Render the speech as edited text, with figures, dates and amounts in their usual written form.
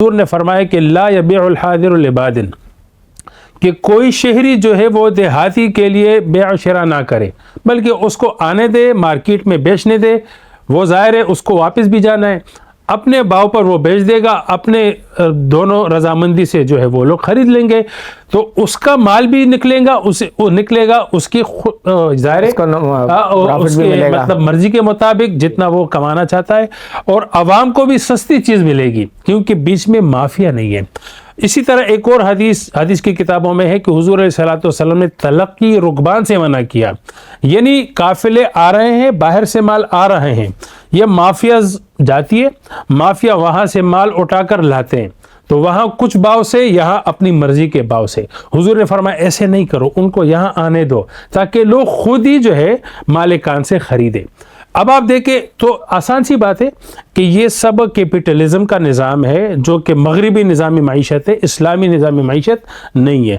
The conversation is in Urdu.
حضور نے فرمایا کہ لا یبیع الحاضر لباد، کہ کوئی شہری جو ہے وہ دیہاتی کے لیے بیع و شراء نہ کرے، بلکہ اس کو آنے دے، مارکیٹ میں بیچنے دے، وہ ظاہر ہے اس کو واپس بھی جانا ہے، اپنے بھاؤ پر وہ بیچ دے گا، اپنے دونوں رضامندی سے جو ہے وہ لوگ خرید لیں گے، تو اس کا مال بھی نکلے گا، اس کی ظاہر ہے اس کے مطلب مرضی کے مطابق جتنا وہ کمانا چاہتا ہے، اور عوام کو بھی سستی چیز ملے گی کیونکہ بیچ میں مافیا نہیں ہے۔ اسی طرح ایک اور حدیث کی کتابوں میں ہے کہ حضور علیہ الصلوۃ والسلام نے تلقی رکبان سے منع کیا، یعنی قافلے آ رہے ہیں، باہر سے مال آ رہے ہیں، یہ مافیا جاتی ہے، مافیا وہاں سے مال اٹھا کر لاتے ہیں، تو وہاں کچھ باؤ سے، یہاں اپنی مرضی کے باؤ سے۔ حضور نے فرمایا ایسے نہیں کرو، ان کو یہاں آنے دو تاکہ لوگ خود ہی جو ہے مالکان سے خریدیں۔ اب آپ دیکھیں تو آسان سی بات ہے کہ یہ سب کیپٹلزم کا نظام ہے جو کہ مغربی نظام معیشت ہے، اسلامی نظام معیشت نہیں ہے۔